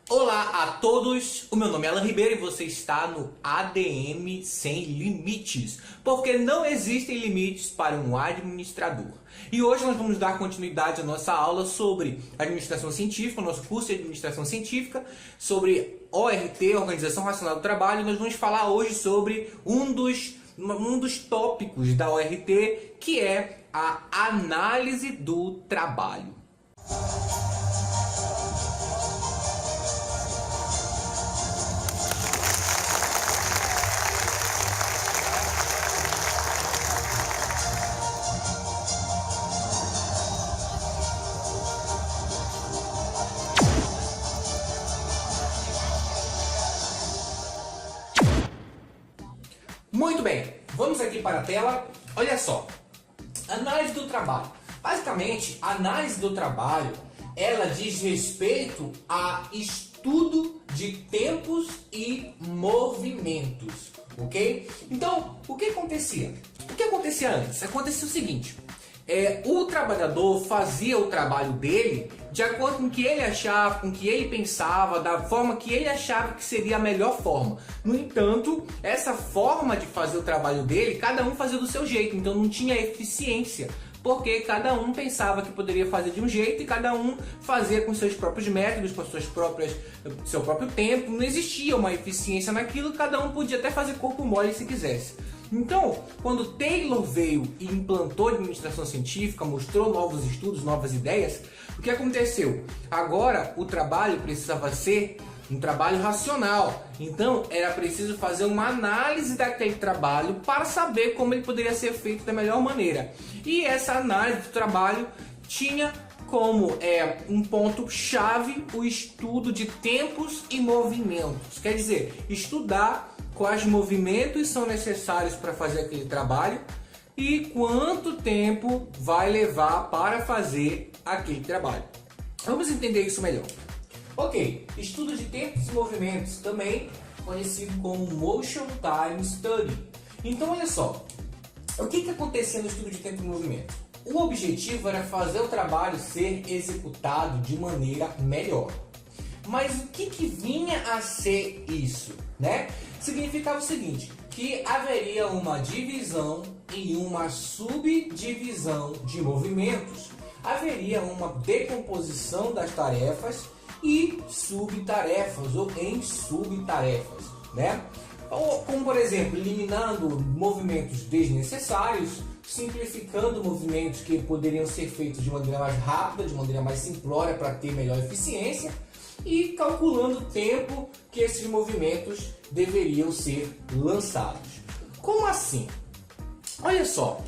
Olá a todos, o meu nome é Alan Ribeiro e você está no ADM Sem Limites, porque não existem limites para um administrador. E hoje nós vamos dar continuidade à nossa aula sobre administração científica, o nosso curso de administração científica, sobre ORT, Organização Racional do Trabalho. Nós vamos falar hoje sobre um dos tópicos da ORT, que é a análise do trabalho. Muito bem, vamos aqui para a tela. Olha só, análise do trabalho. Basicamente, a análise do trabalho, ela diz respeito a estudo de tempos e movimentos, ok? Então, o que acontecia? O que acontecia antes? Acontecia o seguinte, o trabalhador fazia o trabalho dele de acordo com o que ele achava, com o que ele pensava, da forma que ele achava que seria a melhor forma. No entanto, essa forma de fazer o trabalho dele, cada um fazia do seu jeito, então não tinha eficiência, porque cada um pensava que poderia fazer de um jeito e cada um fazia com seus próprios métodos, com seu próprio tempo. Não existia uma eficiência naquilo, cada um podia até fazer corpo mole se quisesse. Então, quando Taylor veio e implantou a administração científica, mostrou novos estudos, novas ideias, o que aconteceu? Agora o trabalho precisava ser um trabalho racional. Então, era preciso fazer uma análise daquele trabalho para saber como ele poderia ser feito da melhor maneira. E essa análise do trabalho tinha como um ponto-chave o estudo de tempos e movimentos. Quer dizer, estudar quais movimentos são necessários para fazer aquele trabalho e quanto tempo vai levar para fazer aquele trabalho. Vamos entender isso melhor. Ok, estudo de tempos e movimentos, também conhecido como Motion Time Study. Então olha só, o que acontecia no estudo de tempo e movimento? O objetivo era fazer o trabalho ser executado de maneira melhor. Mas o que vinha a ser isso, né? Significava o seguinte, que haveria uma divisão e uma subdivisão de movimentos. Haveria uma decomposição das tarefas e subtarefas ou em subtarefas, né? Como por exemplo, eliminando movimentos desnecessários, simplificando movimentos que poderiam ser feitos de maneira mais rápida, de maneira mais simplória para ter melhor eficiência e calculando o tempo que esses movimentos deveriam ser lançados. Como assim? Olha só,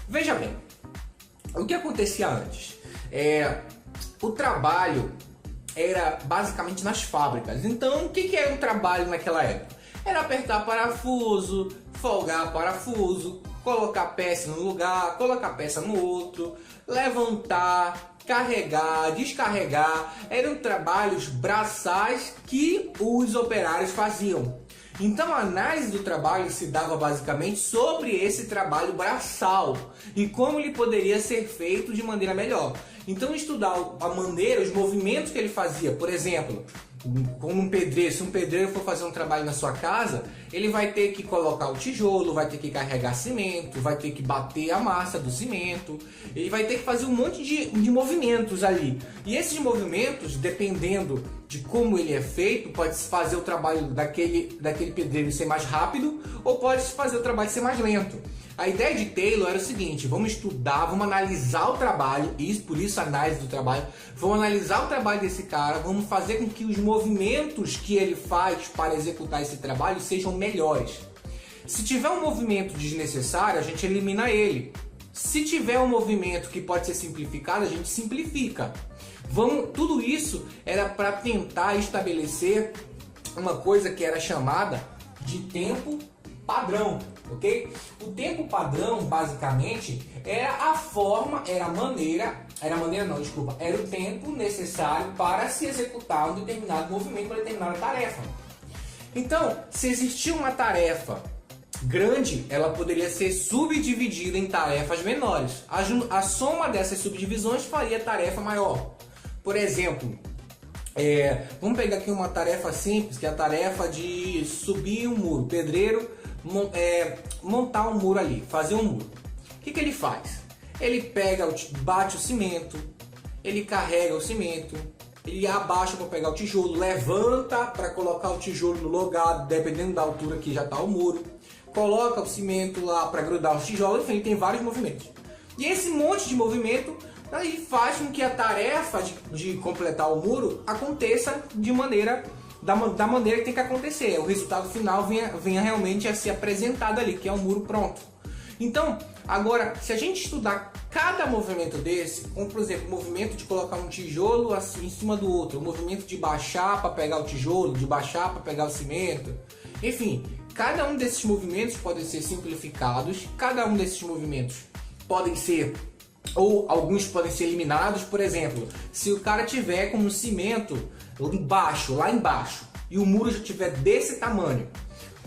veja bem, o que acontecia antes? O trabalho era basicamente nas fábricas. Então, o que era o trabalho naquela época? Era apertar parafuso, folgar parafuso, colocar peça no lugar, colocar peça no outro, levantar, carregar, descarregar. Eram trabalhos braçais que os operários faziam. Então a análise do trabalho se dava basicamente sobre esse trabalho braçal e como ele poderia ser feito de maneira melhor. Então estudar a maneira, os movimentos que ele fazia, por exemplo, como um pedreiro, se um pedreiro for fazer um trabalho na sua casa, ele vai ter que colocar o tijolo, vai ter que carregar cimento, vai ter que bater a massa do cimento, ele vai ter que fazer um monte de movimentos ali. E esses movimentos, dependendo de como ele é feito, pode se fazer o trabalho daquele pedreiro ser mais rápido ou pode se fazer o trabalho ser mais lento. A ideia de Taylor era o seguinte, vamos estudar, vamos analisar o trabalho, por isso a análise do trabalho, vamos analisar o trabalho desse cara, vamos fazer com que os movimentos que ele faz para executar esse trabalho sejam melhores. Se tiver um movimento desnecessário, a gente elimina ele. Se tiver um movimento que pode ser simplificado, a gente simplifica. Tudo isso era para tentar estabelecer uma coisa que era chamada de tempo padrão, ok? O tempo padrão, basicamente, era o tempo necessário para se executar um determinado movimento, uma determinada tarefa. Então, se existia uma tarefa grande, ela poderia ser subdividida em tarefas menores. A soma dessas subdivisões faria a tarefa maior. Por exemplo, Vamos pegar aqui uma tarefa simples, que é a tarefa de subir um muro. Pedreiro montar um muro ali, fazer um muro. O que ele faz? Ele bate o cimento, ele carrega o cimento, ele abaixa para pegar o tijolo, levanta para colocar o tijolo no lugar, dependendo da altura que já está o muro, coloca o cimento lá para grudar os tijolos, enfim, tem vários movimentos. E esse monte de movimento aí faz com que a tarefa de completar o muro aconteça da maneira que tem que acontecer. O resultado final venha realmente a ser apresentado ali, que é um muro pronto. Então, agora, se a gente estudar cada movimento desse, como por exemplo, o movimento de colocar um tijolo assim em cima do outro, o movimento de baixar para pegar o tijolo, de baixar para pegar o cimento, enfim, cada um desses movimentos podem ser simplificados, cada um desses movimentos podem ser, ou alguns podem ser eliminados. Por exemplo, se o cara tiver com um cimento lá embaixo, e o muro já tiver desse tamanho,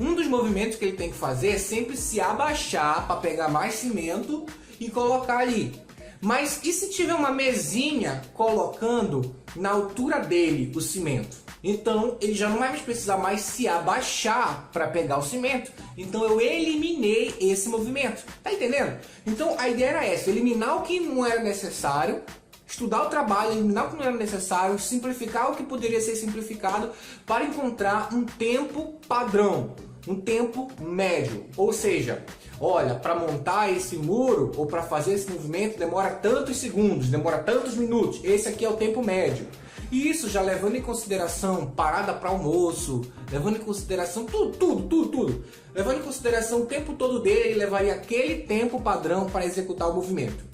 um dos movimentos que ele tem que fazer é sempre se abaixar para pegar mais cimento e colocar ali. Mas e se tiver uma mesinha colocando na altura dele o cimento? Então ele já não vai precisar mais se abaixar para pegar o cimento. Então eu eliminei esse movimento. Tá entendendo? Então a ideia era essa: eliminar o que não era necessário, estudar o trabalho, eliminar o que não era necessário, simplificar o que poderia ser simplificado para encontrar um tempo padrão, um tempo médio. Ou seja, olha, para montar esse muro ou para fazer esse movimento demora tantos segundos, demora tantos minutos. Esse aqui é o tempo médio. E isso já levando em consideração parada para almoço, levando em consideração tudo. Levando em consideração o tempo todo dele, ele levaria aquele tempo padrão para executar o movimento.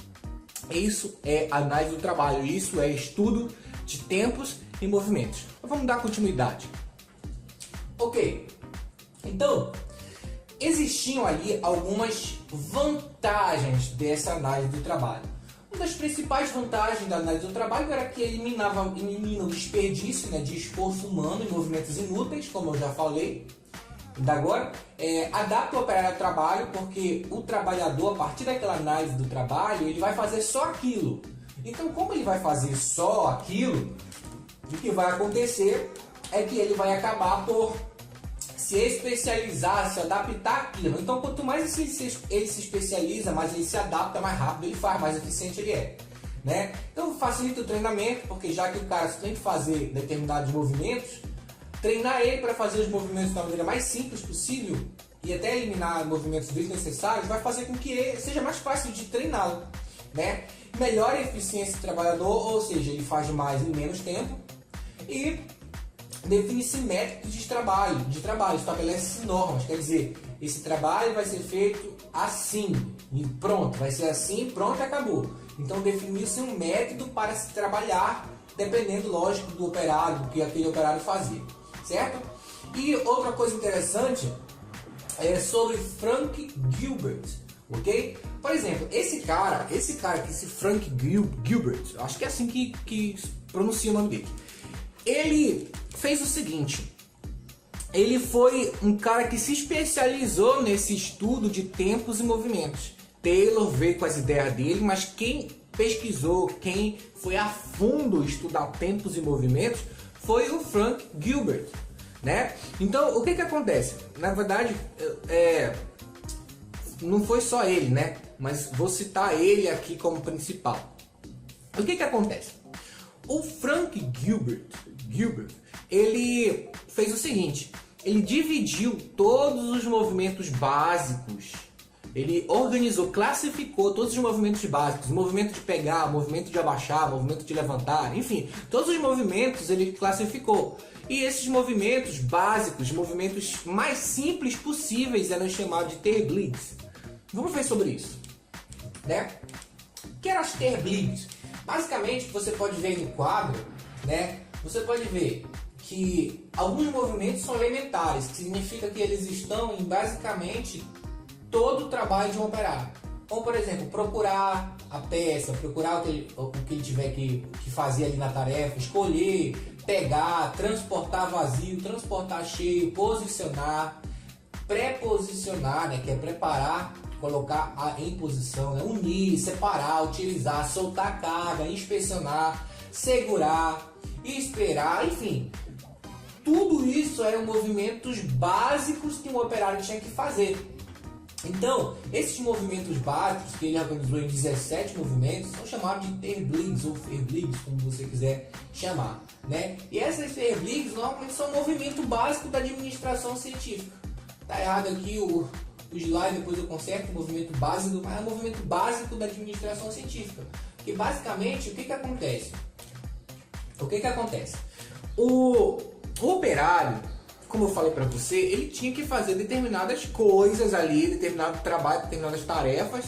Isso é análise do trabalho, isso é estudo de tempos e movimentos. Então, vamos dar continuidade. Ok, então existiam ali algumas vantagens dessa análise do trabalho. Uma das principais vantagens da análise do trabalho era que elimina o desperdício, de esforço humano em movimentos inúteis, como eu já falei. E agora, adapta o operário ao trabalho, porque o trabalhador, a partir daquela análise do trabalho, ele vai fazer só aquilo. Então, como ele vai fazer só aquilo, o que vai acontecer é que ele vai acabar por se especializar, se adaptar àquilo. Então, quanto mais ele se especializa, mais ele se adapta, mais rápido ele faz, mais eficiente ele é. Então, facilita o treinamento, porque já que o cara só tem que fazer determinados movimentos, treinar ele para fazer os movimentos da maneira mais simples possível e até eliminar movimentos desnecessários vai fazer com que seja mais fácil de treiná-lo. Melhora a eficiência do trabalhador, ou seja, ele faz mais em menos tempo, e define-se métodos de trabalho, estabelece normas, quer dizer, esse trabalho vai ser feito assim, e pronto, vai ser assim, pronto, acabou. Então definiu-se um método para se trabalhar, dependendo, lógico, do operário, do que aquele operário fazia, certo? E outra coisa interessante é sobre Frank Gilbert, ok? Por exemplo, esse cara aqui, esse Frank Gilbert, acho que é assim que pronuncia o nome dele. Ele fez o seguinte: ele foi um cara que se especializou nesse estudo de tempos e movimentos. Taylor veio com as ideias dele, mas quem pesquisou, quem foi a fundo estudar tempos e movimentos foi o Frank Gilbert, Então, o que acontece? Na verdade, não foi só ele, Mas vou citar ele aqui como principal. O que acontece? O Frank Gilbert, ele fez o seguinte: ele dividiu todos os movimentos básicos, ele organizou, classificou todos os movimentos básicos, movimento de pegar, movimento de abaixar, movimento de levantar, enfim, todos os movimentos ele classificou. E esses movimentos básicos, movimentos mais simples possíveis, eram chamados de Terbligs. Vamos ver sobre isso, O que eram as Terbligs? Basicamente, você pode ver no quadro, Você pode ver que alguns movimentos são elementares, que significa que eles estão em basicamente todo o trabalho de um operário. Como, por exemplo, procurar a peça, procurar o que ele tiver que fazer ali na tarefa, escolher, pegar, transportar vazio, transportar cheio, posicionar, preposicionar, que é preparar, colocar em posição, unir, separar, utilizar, soltar carga, inspecionar, segurar, esperar, enfim. Tudo isso eram movimentos básicos que um operário tinha que fazer. Então, esses movimentos básicos, que ele organizou em 17 movimentos, são chamados de Terbligs ou Verbligs, como você quiser chamar, né? E essas Terbligs normalmente são um movimento básico da administração científica. Tá errado aqui o slide, depois eu conserto, o movimento básico, mas é um movimento básico da administração científica. Que basicamente, o que acontece? O operário, como eu falei para você, ele tinha que fazer determinadas coisas ali, determinado trabalho, determinadas tarefas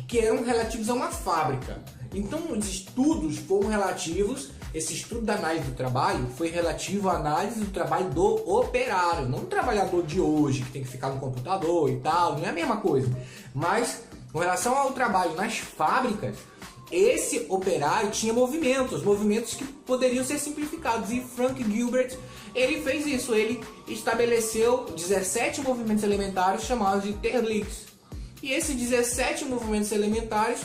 que eram relativos a uma fábrica. Então, os estudos foram relativos, esse estudo da análise do trabalho foi relativo à análise do trabalho do operário, não do trabalhador de hoje, que tem que ficar no computador e tal, não é a mesma coisa. Mas, com relação ao trabalho nas fábricas, esse operário tinha movimentos que poderiam ser simplificados, e Frank Gilbert, ele fez isso, ele estabeleceu 17 movimentos elementares chamados de Terbligs. E esses 17 movimentos elementares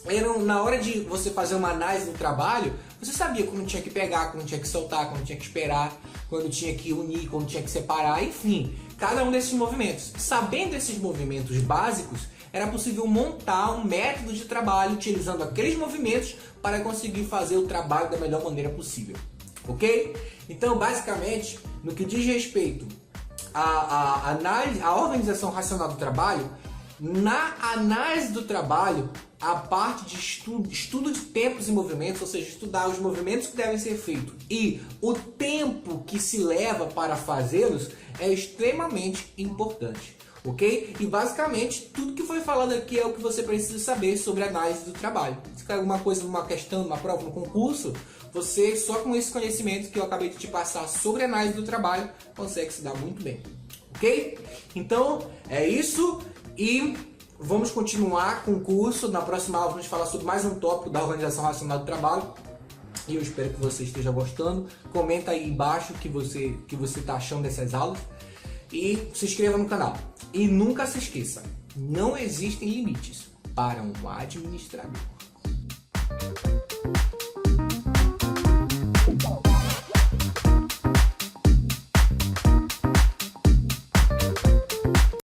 eram, na hora de você fazer uma análise do trabalho, você sabia quando tinha que pegar, quando tinha que soltar, quando tinha que esperar, quando tinha que unir, quando tinha que separar, enfim, cada um desses movimentos. Sabendo esses movimentos básicos, era possível montar um método de trabalho utilizando aqueles movimentos para conseguir fazer o trabalho da melhor maneira possível. Ok? Então, basicamente, no que diz respeito à análise, à organização racional do trabalho, na análise do trabalho, a parte de estudo de tempos e movimentos, ou seja, estudar os movimentos que devem ser feitos e o tempo que se leva para fazê-los, é extremamente importante. Ok? E basicamente tudo que foi falado aqui é o que você precisa saber sobre a análise do trabalho. Se cair alguma coisa numa questão, numa prova, no concurso, você só com esse conhecimento que eu acabei de te passar sobre a análise do trabalho consegue se dar muito bem. Ok? Então é isso e vamos continuar com o curso. Na próxima aula vamos falar sobre mais um tópico da organização racional do trabalho. E eu espero que você esteja gostando. Comenta aí embaixo o que você está achando dessas aulas. E se inscreva no canal. E nunca se esqueça, não existem limites para um administrador.